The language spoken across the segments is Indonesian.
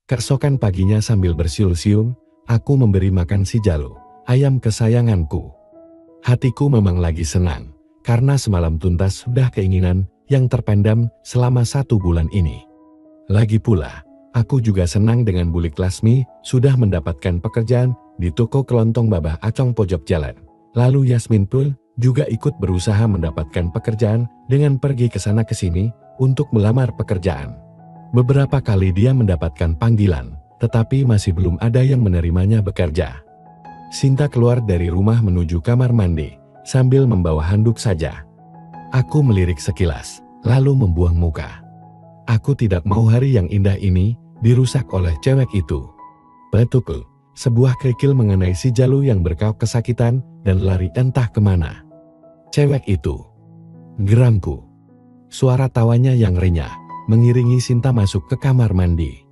Keesokan paginya sambil bersiul-siul, aku memberi makan si Jalu, ayam kesayanganku. Hatiku memang lagi senang, karena semalam tuntas sudah keinginan yang terpendam selama 1 bulan ini. Lagi pula, aku juga senang dengan Bulik Lasmi sudah mendapatkan pekerjaan di toko kelontong Babah Acong pojok jalan. Lalu Yasmin pun juga ikut berusaha mendapatkan pekerjaan dengan pergi ke sana ke sini untuk melamar pekerjaan. Beberapa kali dia mendapatkan panggilan, tetapi masih belum ada yang menerimanya bekerja. Sinta keluar dari rumah menuju kamar mandi, sambil membawa handuk saja. Aku melirik sekilas, lalu membuang muka. Aku tidak mau hari yang indah ini dirusak oleh cewek itu. Betul, sebuah kerikil mengenai si Jalu yang berkauk kesakitan dan lari entah kemana. Cewek itu. Geramku. Suara tawanya yang renyah mengiringi Sinta masuk ke kamar mandi.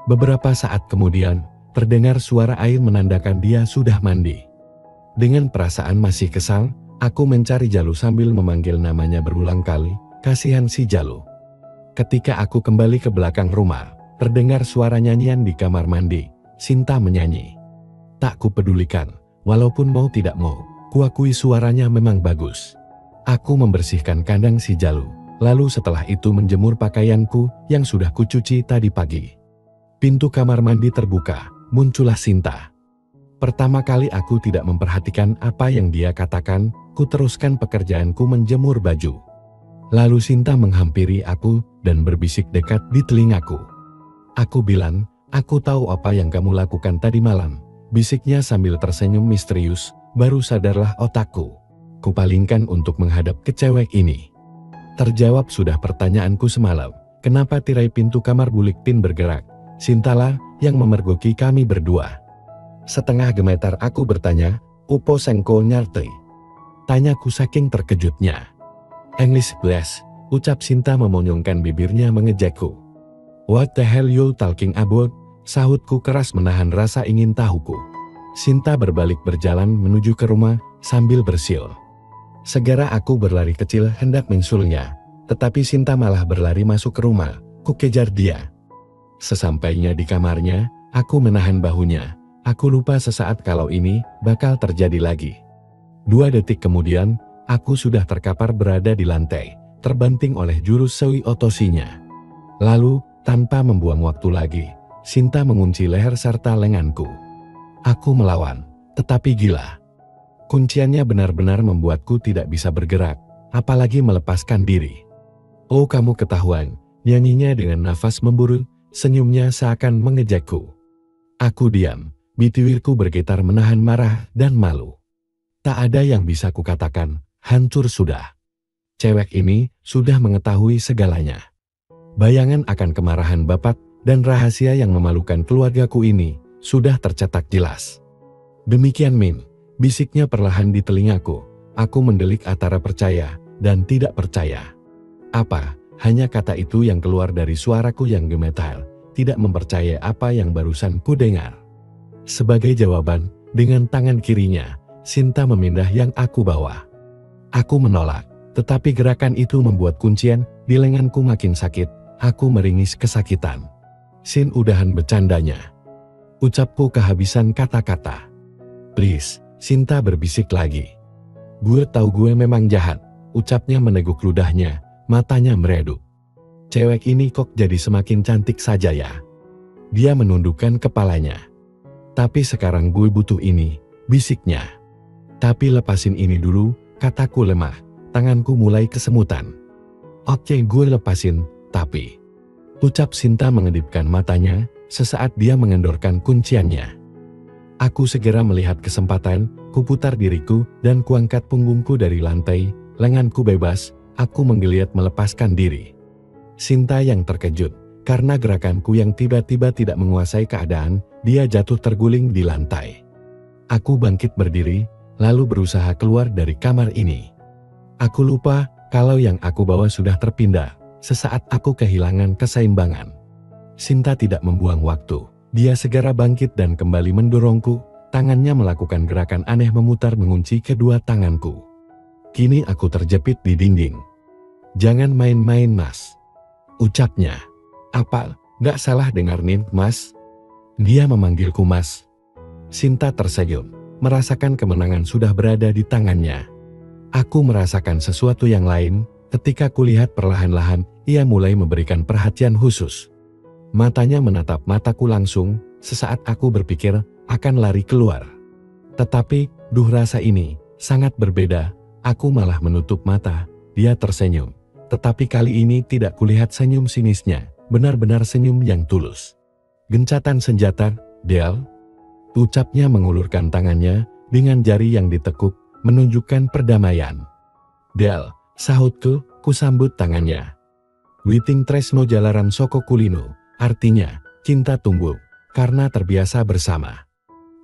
Beberapa saat kemudian, terdengar suara air menandakan dia sudah mandi. Dengan perasaan masih kesal, aku mencari Jalu sambil memanggil namanya berulang kali, kasihan si Jalu. Ketika aku kembali ke belakang rumah, terdengar suara nyanyian di kamar mandi. Sinta menyanyi. Tak kupedulikan, walaupun mau tidak mau, kuakui suaranya memang bagus. Aku membersihkan kandang si Jalu. Lalu setelah itu menjemur pakaianku yang sudah kucuci tadi pagi. Pintu kamar mandi terbuka, muncullah Sinta. Pertama kali aku tidak memperhatikan apa yang dia katakan, ku teruskan pekerjaanku menjemur baju. Lalu Sinta menghampiri aku dan berbisik dekat di telingaku. Aku bilang, aku tahu apa yang kamu lakukan tadi malam, bisiknya sambil tersenyum misterius, baru sadarlah otakku. Kupalingkan untuk menghadap ke cewek ini. Terjawab sudah pertanyaanku semalam, kenapa tirai pintu kamar Bulik Pin bergerak? Sintalah yang memergoki kami berdua. Setengah gemetar aku bertanya, upo sengko nyartei? Tanyaku saking terkejutnya. English bless, ucap Sinta memonyongkan bibirnya mengejakku. What the hell you talking about? Sahutku keras menahan rasa ingin tahuku. Sinta berbalik berjalan menuju ke rumah sambil bersiul. Segera aku berlari kecil hendak mensulnya, tetapi Sinta malah berlari masuk ke rumah, ku kejar dia. Sesampainya di kamarnya, aku menahan bahunya, aku lupa sesaat kalau ini bakal terjadi lagi. 2 detik kemudian, aku sudah terkapar berada di lantai, terbanting oleh jurus Sewi Otosinya. Lalu, tanpa membuang waktu lagi, Sinta mengunci leher serta lenganku. Aku melawan, tetapi gila. Kunciannya benar-benar membuatku tidak bisa bergerak, apalagi melepaskan diri. Oh kamu ketahuan, nyanyinya dengan nafas memburu, senyumnya seakan mengejakku. Aku diam, bitiwirku bergetar menahan marah dan malu. Tak ada yang bisa kukatakan, hancur sudah. Cewek ini sudah mengetahui segalanya. Bayangan akan kemarahan bapak dan rahasia yang memalukan keluargaku ini sudah tercetak jelas. Demikian Min. Bisiknya perlahan di telingaku, aku mendelik antara percaya dan tidak percaya. Apa, hanya kata itu yang keluar dari suaraku yang gemetar, tidak mempercayai apa yang barusan ku dengar. Sebagai jawaban, dengan tangan kirinya, Sinta memindah yang aku bawa. Aku menolak, tetapi gerakan itu membuat kuncian di lenganku makin sakit, aku meringis kesakitan. Sin udahan bercandanya. Ucapku kehabisan kata-kata. Please. Sinta berbisik lagi. Gue tahu gue memang jahat, ucapnya meneguk ludahnya, matanya meredup. Cewek ini kok jadi semakin cantik saja ya. Dia menundukkan kepalanya. Tapi sekarang gue butuh ini, bisiknya. Tapi lepasin ini dulu, kataku lemah, tanganku mulai kesemutan. Oke gue lepasin, tapi. Ucap Sinta mengedipkan matanya, sesaat dia mengendorkan kunciannya. Aku segera melihat kesempatan, kuputar diriku dan kuangkat punggungku dari lantai, lenganku bebas, aku menggeliat melepaskan diri. Sinta yang terkejut, karena gerakanku yang tiba-tiba tidak menguasai keadaan, dia jatuh terguling di lantai. Aku bangkit berdiri, lalu berusaha keluar dari kamar ini. Aku lupa, kalau yang aku bawa sudah terpindah, sesaat aku kehilangan keseimbangan. Sinta tidak membuang waktu. Dia segera bangkit dan kembali mendorongku, tangannya melakukan gerakan aneh memutar mengunci kedua tanganku. Kini aku terjepit di dinding. Jangan main-main mas, ucapnya. Apa, gak salah dengar nih mas? Dia memanggilku Mas. Sinta tersenyum, merasakan kemenangan sudah berada di tangannya. Aku merasakan sesuatu yang lain ketika kulihat perlahan-lahan ia mulai memberikan perhatian khusus. Matanya menatap mataku langsung, sesaat aku berpikir akan lari keluar. Tetapi, rasa ini sangat berbeda, aku malah menutup mata, dia tersenyum. Tetapi kali ini tidak kulihat senyum sinisnya, benar-benar senyum yang tulus. Gencatan senjata, Del. Ucapnya mengulurkan tangannya dengan jari yang ditekuk, menunjukkan perdamaian. Del, sahutku, kusambut tangannya. Witing tresno jalaran soko kulino, artinya, cinta tumbuh, karena terbiasa bersama.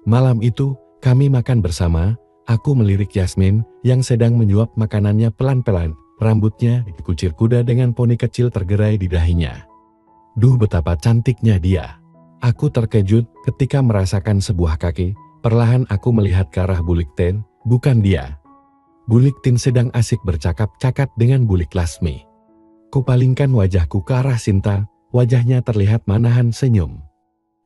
Malam itu, kami makan bersama, aku melirik Yasmin yang sedang menyuap makanannya pelan-pelan, rambutnya dikucir kuda dengan poni kecil tergerai di dahinya. Duh betapa cantiknya dia. Aku terkejut ketika merasakan sebuah kaki, perlahan aku melihat ke arah Bulik Tin, bukan dia. Bulik Tin sedang asik bercakap-cakap dengan Bulik Lasmi. Kupalingkan wajahku ke arah Sinta, wajahnya terlihat manahan senyum.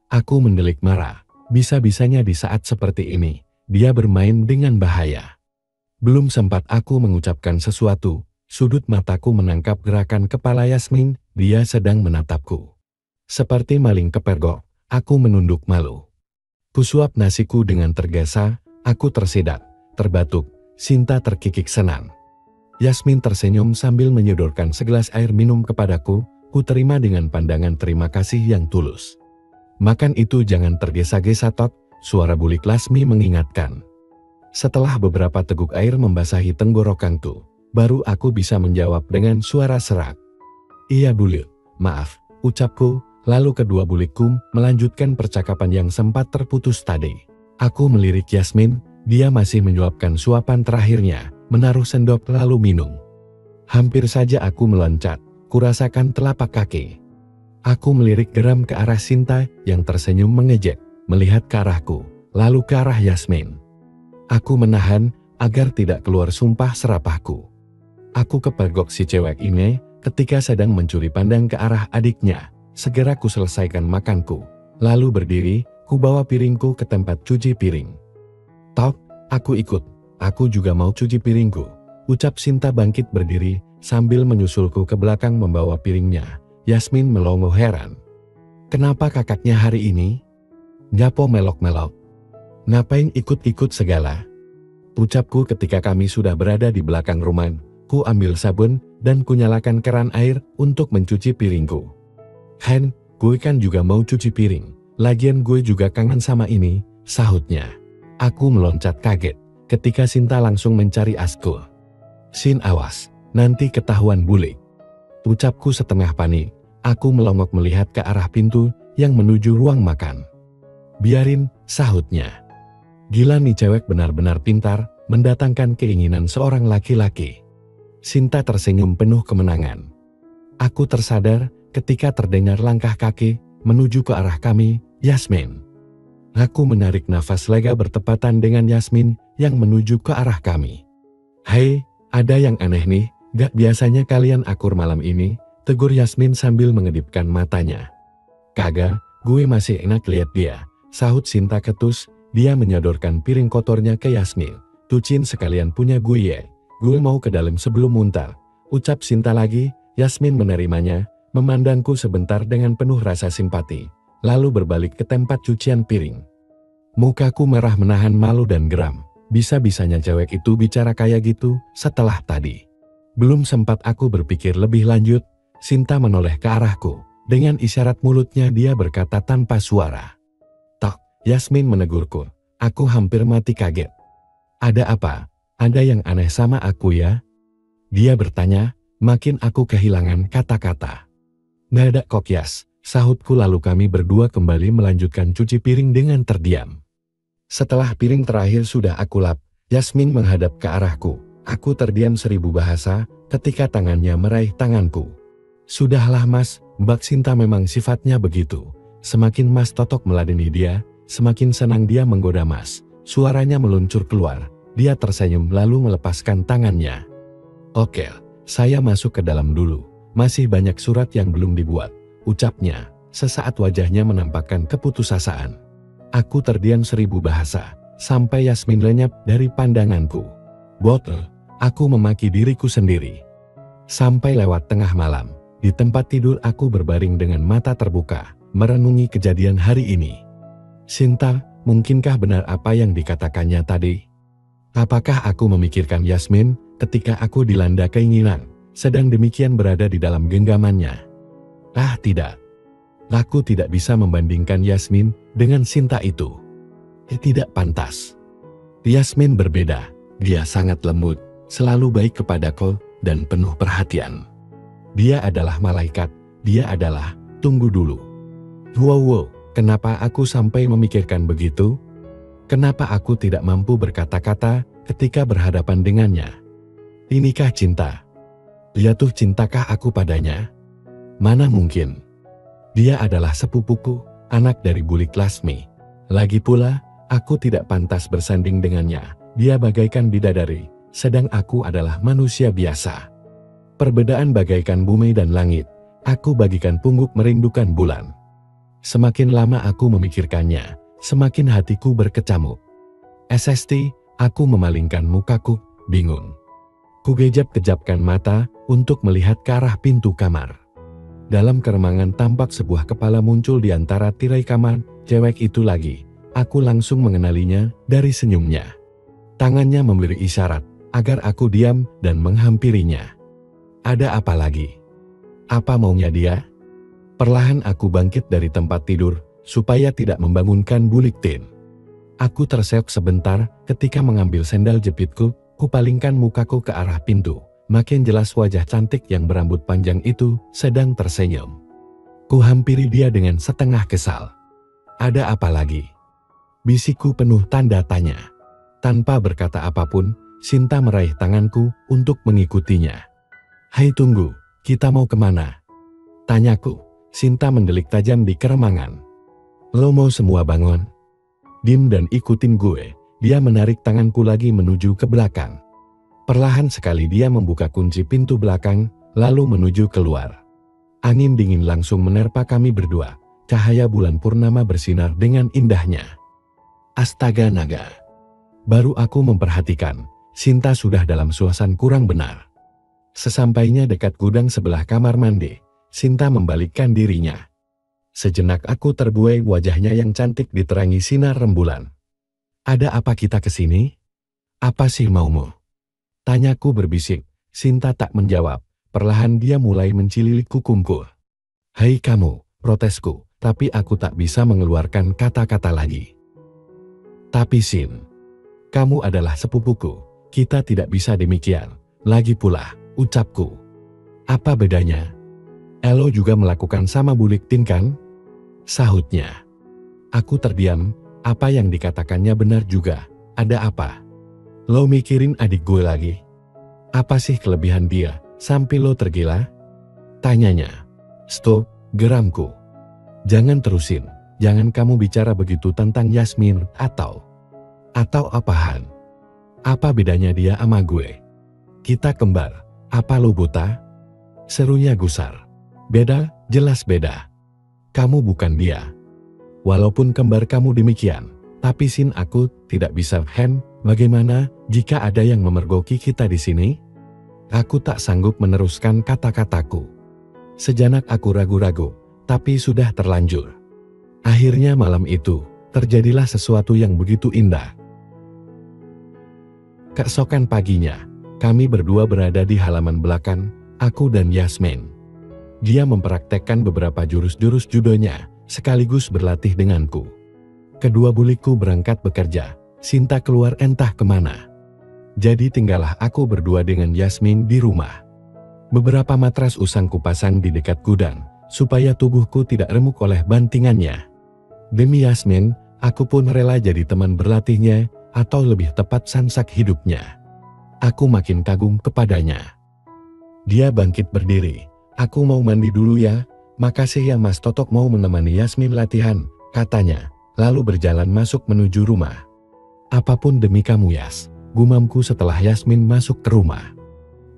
Aku mendelik marah, bisa-bisanya di saat seperti ini, dia bermain dengan bahaya. Belum sempat aku mengucapkan sesuatu, sudut mataku menangkap gerakan kepala Yasmin, dia sedang menatapku. Seperti maling kepergok, aku menunduk malu. Kusuap nasiku dengan tergesa, aku tersedak, terbatuk, Sinta terkikik senang. Yasmin tersenyum sambil menyodorkan segelas air minum kepadaku, ku terima dengan pandangan terima kasih yang tulus. Makan itu jangan tergesa-gesa Tot, suara Bulik Lasmi mengingatkan. Setelah beberapa teguk air membasahi tenggorokanku, baru aku bisa menjawab dengan suara serak. Iya Bulik, maaf, ucapku. Lalu kedua bulikku melanjutkan percakapan yang sempat terputus tadi. Aku melirik Yasmin, dia masih menyuapkan suapan terakhirnya, menaruh sendok lalu minum. Hampir saja aku meloncat, kurasakan telapak kaki. Aku melirik geram ke arah Sinta yang tersenyum mengejek, melihat ke arahku, lalu ke arah Yasmin. Aku menahan agar tidak keluar sumpah serapahku. Aku kepergok si cewek ini ketika sedang mencuri pandang ke arah adiknya. Segera ku selesaikan makanku, lalu berdiri, ku bawa piringku ke tempat cuci piring. Tok, aku ikut, aku juga mau cuci piringku, ucap Sinta bangkit berdiri, sambil menyusulku ke belakang membawa piringnya. Yasmin melongo heran. Kenapa kakaknya hari ini? Nyapo melok-melok. Ngapain ikut-ikut segala? Ucapku ketika kami sudah berada di belakang rumah, ku ambil sabun, dan ku nyalakan keran air untuk mencuci piringku. Hen, gue kan juga mau cuci piring. Lagian gue juga kangen sama ini, sahutnya. Aku meloncat kaget, ketika Sinta langsung mencari asku. Sin awas, nanti ketahuan Bulik. Ucapku setengah panik, aku melongok melihat ke arah pintu yang menuju ruang makan. Biarin, sahutnya. Gila nih cewek benar-benar pintar, mendatangkan keinginan seorang laki-laki. Sinta tersenyum penuh kemenangan. Aku tersadar, ketika terdengar langkah kaki menuju ke arah kami, Yasmin. Aku menarik nafas lega bertepatan dengan Yasmin yang menuju ke arah kami. Hei, ada yang aneh nih, gak biasanya kalian akur malam ini, tegur Yasmin sambil mengedipkan matanya. Kagak, gue masih enak lihat dia, sahut Sinta ketus, dia menyodorkan piring kotornya ke Yasmin. Tucin sekalian punya gue mau ke dalam sebelum muntah, ucap Sinta lagi. Yasmin menerimanya, memandangku sebentar dengan penuh rasa simpati, lalu berbalik ke tempat cucian piring. Mukaku merah menahan malu dan geram, bisa-bisanya cewek itu bicara kayak gitu setelah tadi. Belum sempat aku berpikir lebih lanjut, Sinta menoleh ke arahku, dengan isyarat mulutnya dia berkata tanpa suara. Tok, Yasmin menegurku, aku hampir mati kaget. Ada apa? Ada yang aneh sama aku ya? Dia bertanya, makin aku kehilangan kata-kata. Nggak ada kok Yas, sahutku lalu kami berdua kembali melanjutkan cuci piring dengan terdiam. Setelah piring terakhir sudah aku lap, Yasmin menghadap ke arahku. Aku terdiam 1000 bahasa ketika tangannya meraih tanganku. Sudahlah mas, Mbak Sinta memang sifatnya begitu. Semakin mas totok meladeni dia, semakin senang dia menggoda mas. Suaranya meluncur keluar, dia tersenyum lalu melepaskan tangannya. Oke, saya masuk ke dalam dulu. Masih banyak surat yang belum dibuat, ucapnya. Sesaat wajahnya menampakkan keputusasaan. Aku terdiam 1000 bahasa, sampai Yasmin lenyap dari pandanganku. Botol, aku memaki diriku sendiri. Sampai lewat tengah malam, di tempat tidur aku berbaring dengan mata terbuka, merenungi kejadian hari ini. Sinta, mungkinkah benar apa yang dikatakannya tadi? Apakah aku memikirkan Yasmin ketika aku dilanda keinginan, sedang demikian berada di dalam genggamannya? Ah, tidak. Aku tidak bisa membandingkan Yasmin dengan Sinta itu. Tidak pantas. Yasmin berbeda. Dia sangat lembut, selalu baik kepadaku, dan penuh perhatian. Dia adalah malaikat. Dia adalah, tunggu dulu. Wow, kenapa aku sampai memikirkan begitu? Kenapa aku tidak mampu berkata-kata ketika berhadapan dengannya? Inikah cinta? Jatuh cintakah aku padanya? Mana mungkin? Dia adalah sepupuku, anak dari Bulik Lasmi. Lagi pula, aku tidak pantas bersanding dengannya. Dia bagaikan bidadari, sedang aku adalah manusia biasa. Perbedaan bagaikan bumi dan langit. Aku bagikan pungguk merindukan bulan. Semakin lama aku memikirkannya, semakin hatiku berkecamuk. SST, aku memalingkan mukaku, bingung. Kugejap-kejapkan mata untuk melihat ke arah pintu kamar. Dalam keremangan tampak sebuah kepala muncul di antara tirai kamar, cewek itu lagi. Aku langsung mengenalinya dari senyumnya. Tangannya memberi isyarat agar aku diam dan menghampirinya. Ada apa lagi? Apa maunya dia? Perlahan aku bangkit dari tempat tidur, supaya tidak membangunkan Bulik Tin. Aku terseok sebentar ketika mengambil sendal jepitku, kupalingkan mukaku ke arah pintu. Makin jelas wajah cantik yang berambut panjang itu sedang tersenyum. Kuhampiri dia dengan setengah kesal. Ada apa lagi? Bisikku penuh tanda tanya. Tanpa berkata apapun, Sinta meraih tanganku untuk mengikutinya. Hai tunggu, kita mau kemana? Tanyaku. Sinta mendelik tajam di keremangan. Lo mau semua bangun? Dim dan ikutin gue. Dia menarik tanganku lagi menuju ke belakang. Perlahan sekali dia membuka kunci pintu belakang, lalu menuju keluar. Angin dingin langsung menerpa kami berdua. Cahaya bulan purnama bersinar dengan indahnya. Astaga naga. Baru aku memperhatikan, Sinta sudah dalam suasana kurang benar. Sesampainya dekat gudang sebelah kamar mandi, Sinta membalikkan dirinya. Sejenak aku terbuai wajahnya yang cantik diterangi sinar rembulan. Ada apa kita kesini? Apa sih maumu? Tanyaku berbisik. Sinta tak menjawab. Perlahan dia mulai mencililik kukuku. Hai kamu, protesku, tapi aku tak bisa mengeluarkan kata-kata lagi. Tapi Sin, kamu adalah sepupuku, kita tidak bisa demikian. Lagi pula, ucapku. Apa bedanya? Elo juga melakukan sama Bulik Tin kan? Sahutnya. Aku terdiam, apa yang dikatakannya benar juga. Ada apa? Lo mikirin adik gue lagi? Apa sih kelebihan dia, sampai lo tergila? Tanyanya. Stop, geramku. Jangan terusin, jangan kamu bicara begitu tentang Yasmin, atau apaan? Apa bedanya dia sama gue? Kita kembar, apa lo buta? Serunya gusar. Beda, jelas beda. Kamu bukan dia. Walaupun kembar kamu demikian, tapi Sin aku tidak bisa bagaimana jika ada yang memergoki kita di sini? Aku tak sanggup meneruskan kata-kataku. Sejenak aku ragu-ragu, tapi sudah terlanjur. Akhirnya malam itu, terjadilah sesuatu yang begitu indah. Keesokan paginya, kami berdua berada di halaman belakang, aku dan Yasmin. Dia mempraktekkan beberapa jurus-jurus judonya, sekaligus berlatih denganku. Kedua bulikku berangkat bekerja, Sinta keluar entah kemana. Jadi tinggallah aku berdua dengan Yasmin di rumah. Beberapa matras usang kupasang di dekat gudang, supaya tubuhku tidak remuk oleh bantingannya. Demi Yasmin, aku pun rela jadi teman berlatihnya, atau lebih tepat sansak hidupnya. Aku makin kagum kepadanya. Dia bangkit berdiri. Aku mau mandi dulu ya, makasih ya Mas Totok mau menemani Yasmin latihan, katanya, lalu berjalan masuk menuju rumah. Apapun demi kamu Yas, gumamku setelah Yasmin masuk ke rumah.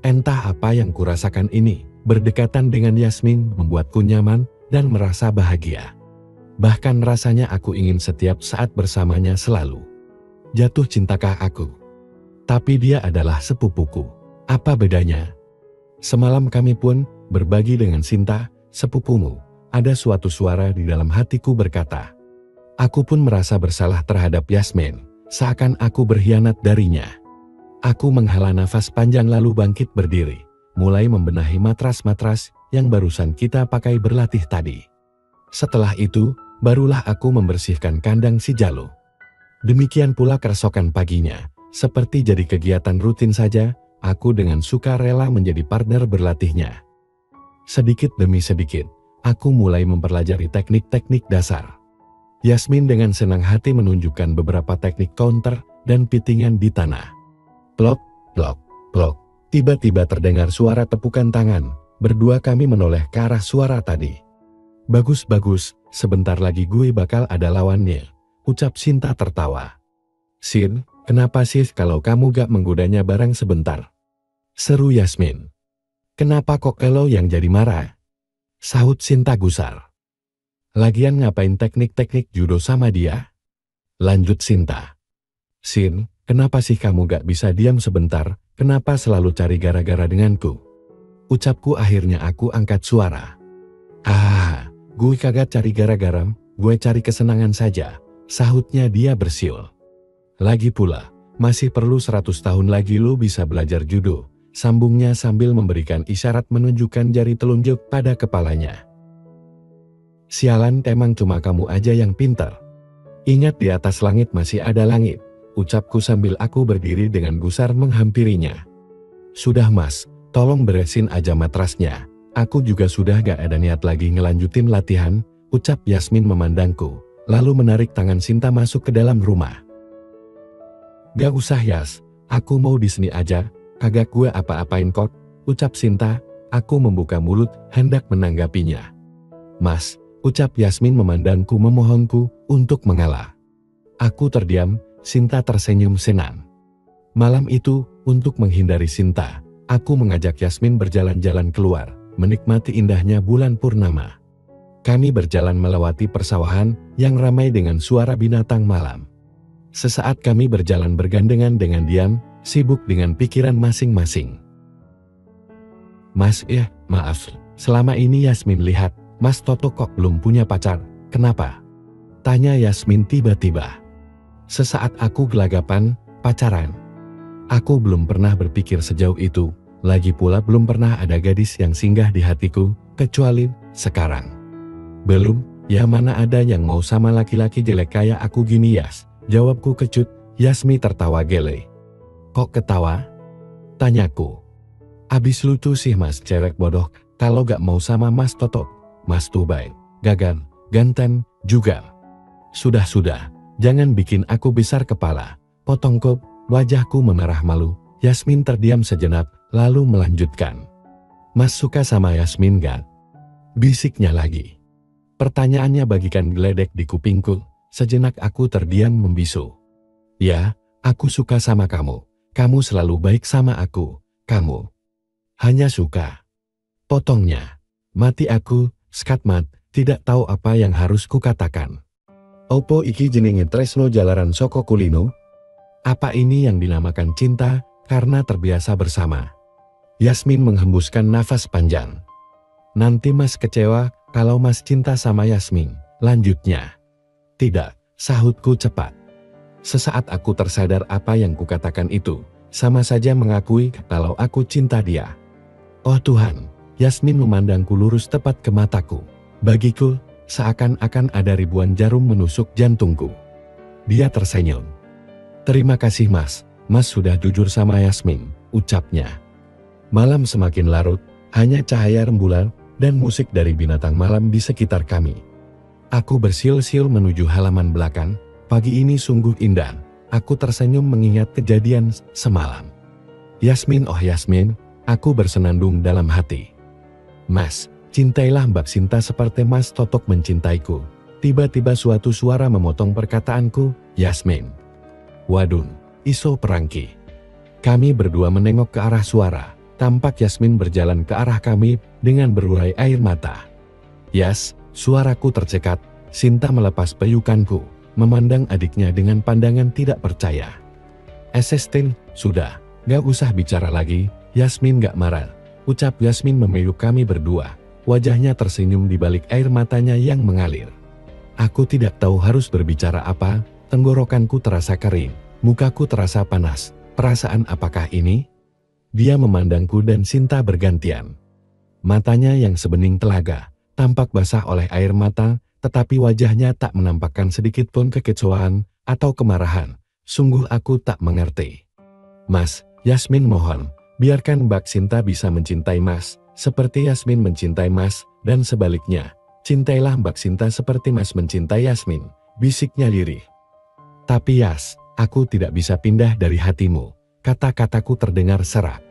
Entah apa yang kurasakan ini, berdekatan dengan Yasmin membuatku nyaman, dan merasa bahagia. Bahkan rasanya aku ingin setiap saat bersamanya selalu. Jatuh cintakah aku? Tapi dia adalah sepupuku. Apa bedanya? Semalam kami pun berbagi dengan Sinta, sepupumu. Ada suatu suara di dalam hatiku berkata, aku pun merasa bersalah terhadap Yasmin, seakan aku berkhianat darinya. Aku menghela nafas panjang lalu bangkit berdiri, mulai membenahi matras-matras yang barusan kita pakai berlatih tadi. Setelah itu, barulah aku membersihkan kandang si Jalu. Demikian pula keesokan paginya, seperti jadi kegiatan rutin saja, aku dengan suka rela menjadi partner berlatihnya. Sedikit demi sedikit, aku mulai mempelajari teknik-teknik dasar. Yasmin dengan senang hati menunjukkan beberapa teknik counter dan pitingan di tanah. Plok, plok, plok. Tiba-tiba terdengar suara tepukan tangan. Berdua kami menoleh ke arah suara tadi. Bagus, bagus, sebentar lagi gue bakal ada lawannya, ucap Sinta tertawa. Sin, kenapa sih kalau kamu gak menggodanya bareng sebentar? Seru Yasmin. Kenapa kok elo yang jadi marah? Sahut Sinta gusar. Lagian ngapain teknik-teknik judo sama dia? Lanjut Sinta. Sin, kenapa sih kamu gak bisa diam sebentar? Kenapa selalu cari gara-gara denganku? Ucapku akhirnya aku angkat suara. Gue kagak cari gara-gara, gue cari kesenangan saja, sahutnya dia bersiul. Lagi pula, masih perlu 100 tahun lagi lo bisa belajar judo, sambungnya sambil memberikan isyarat menunjukkan jari telunjuk pada kepalanya. Sialan, emang cuma kamu aja yang pintar. Ingat di atas langit masih ada langit, ucapku sambil aku berdiri dengan gusar menghampirinya. Sudah mas, tolong beresin aja matrasnya. Aku juga sudah gak ada niat lagi ngelanjutin latihan, ucap Yasmin memandangku, lalu menarik tangan Sinta masuk ke dalam rumah. Gak usah Yas, aku mau di sini aja, kagak gue apa-apain kok, ucap Sinta. Aku membuka mulut hendak menanggapinya. Mas, ucap Yasmin memandangku memohonku untuk mengalah. Aku terdiam, Sinta tersenyum senang. Malam itu, untuk menghindari Sinta, aku mengajak Yasmin berjalan-jalan keluar, menikmati indahnya bulan purnama. Kami berjalan melewati persawahan yang ramai dengan suara binatang malam. Sesaat kami berjalan bergandengan dengan diam, sibuk dengan pikiran masing-masing. Mas, maaf, selama ini Yasmin lihat, Mas Toto kok belum punya pacar, kenapa? Tanya Yasmin tiba-tiba. Sesaat aku gelagapan, pacaran. Aku belum pernah berpikir sejauh itu. Lagi pula belum pernah ada gadis yang singgah di hatiku, kecuali sekarang. Belum, ya mana ada yang mau sama laki-laki jelek kayak aku gini Yas, jawabku kecut. Yasmi tertawa gele. Kok ketawa? Tanyaku. Abis lucu sih mas cewek bodoh, kalau gak mau sama Mas Toto. Mas tuh baik, gagal, ganteng, juga. Sudah, jangan bikin aku besar kepala, potongku, wajahku memerah malu. Yasmin terdiam sejenak, lalu melanjutkan. Mas suka sama Yasmin gak? Bisiknya lagi. Pertanyaannya bagikan geledek di kupingku, sejenak aku terdiam membisu. Ya, aku suka sama kamu. Kamu selalu baik sama aku, kamu. Hanya suka. Potongnya. Mati aku, skatmat, tidak tahu apa yang harus kukatakan. Opo iki jenenge tresno jalaran soko kulino? Apa ini yang dinamakan cinta? Karena terbiasa bersama. Yasmin menghembuskan nafas panjang. Nanti mas kecewa kalau mas cinta sama Yasmin, lanjutnya. Tidak, sahutku cepat. Sesaat aku tersadar apa yang kukatakan itu, sama saja mengakui kalau aku cinta dia. Oh Tuhan, Yasmin memandangku lurus tepat ke mataku. Bagiku, seakan-akan ada ribuan jarum menusuk jantungku. Dia tersenyum. Terima kasih mas. Mas sudah jujur sama Yasmin, ucapnya. Malam semakin larut, hanya cahaya rembulan dan musik dari binatang malam di sekitar kami. Aku bersiul-siul menuju halaman belakang, pagi ini sungguh indah. Aku tersenyum mengingat kejadian semalam. Yasmin, oh Yasmin, aku bersenandung dalam hati. Mas, cintailah Mbak Sinta seperti Mas Totok mencintaiku. Tiba-tiba suatu suara memotong perkataanku, Yasmin. Wadun. Iso perangki. Kami berdua menengok ke arah suara, tampak Yasmin berjalan ke arah kami dengan berurai air mata. Yas, suaraku tercekat. Sinta melepas peyukanku, memandang adiknya dengan pandangan tidak percaya. Esestin, sudah, gak usah bicara lagi, Yasmin gak marah. Ucap Yasmin memeluk kami berdua. Wajahnya tersenyum di balik air matanya yang mengalir. Aku tidak tahu harus berbicara apa, tenggorokanku terasa kering, mukaku terasa panas. Perasaan apakah ini? Dia memandangku dan Sinta bergantian. Matanya yang sebening telaga, tampak basah oleh air mata, tetapi wajahnya tak menampakkan sedikit pun kekecewaan atau kemarahan. Sungguh aku tak mengerti. Mas, Yasmin mohon, biarkan Mbak Sinta bisa mencintai Mas. Seperti Yasmin mencintai Mas, dan sebaliknya, cintailah Mbak Sinta seperti Mas mencintai Yasmin, bisiknya lirih. Tapi Yas, aku tidak bisa pindah dari hatimu, kata-kataku terdengar serak.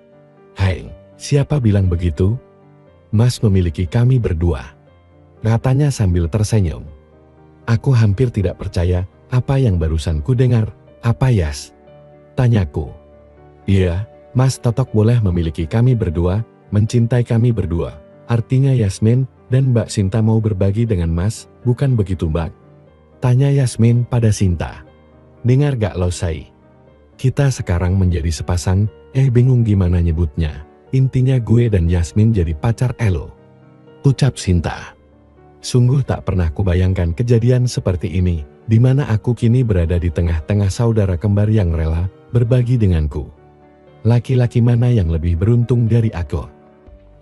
Hai, siapa bilang begitu? Mas memiliki kami berdua, katanya sambil tersenyum. Aku hampir tidak percaya apa yang barusan ku dengar. Apa Yas? Tanyaku. Iya, Mas Totok boleh memiliki kami berdua, mencintai kami berdua. Artinya Yasmin dan Mbak Sinta mau berbagi dengan Mas, bukan begitu Mbak? Tanya Yasmin pada Sinta. Dengar gak lo Say? Kita sekarang menjadi sepasang, bingung gimana nyebutnya. Intinya gue dan Yasmin jadi pacar elo. Ucap Sinta. Sungguh tak pernah kubayangkan kejadian seperti ini, di mana aku kini berada di tengah-tengah saudara kembar yang rela berbagi denganku. Laki-laki mana yang lebih beruntung dari aku?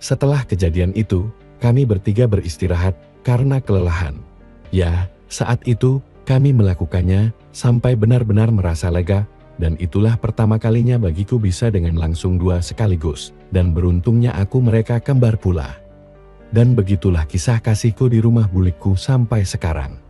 Setelah kejadian itu, kami bertiga beristirahat karena kelelahan. Ya, saat itu, kami melakukannya sampai benar-benar merasa lega, dan itulah pertama kalinya bagiku bisa dengan langsung dua sekaligus, dan beruntungnya aku mereka kembar pula. Dan begitulah kisah kasihku di rumah bulikku sampai sekarang.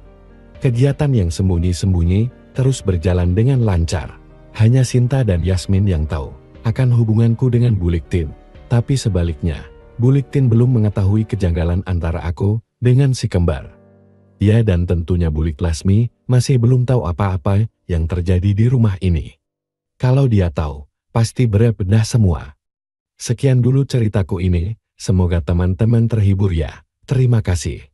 Kegiatan yang sembunyi-sembunyi terus berjalan dengan lancar. Hanya Sinta dan Yasmin yang tahu akan hubunganku dengan Bulik Tin, tapi sebaliknya, Bulik Tin belum mengetahui kejanggalan antara aku dengan si kembar. Ya dan tentunya Bulik Lasmi masih belum tahu apa-apa yang terjadi di rumah ini. Kalau dia tahu, pasti benar-benar semua. Sekian dulu ceritaku ini, semoga teman-teman terhibur ya. Terima kasih.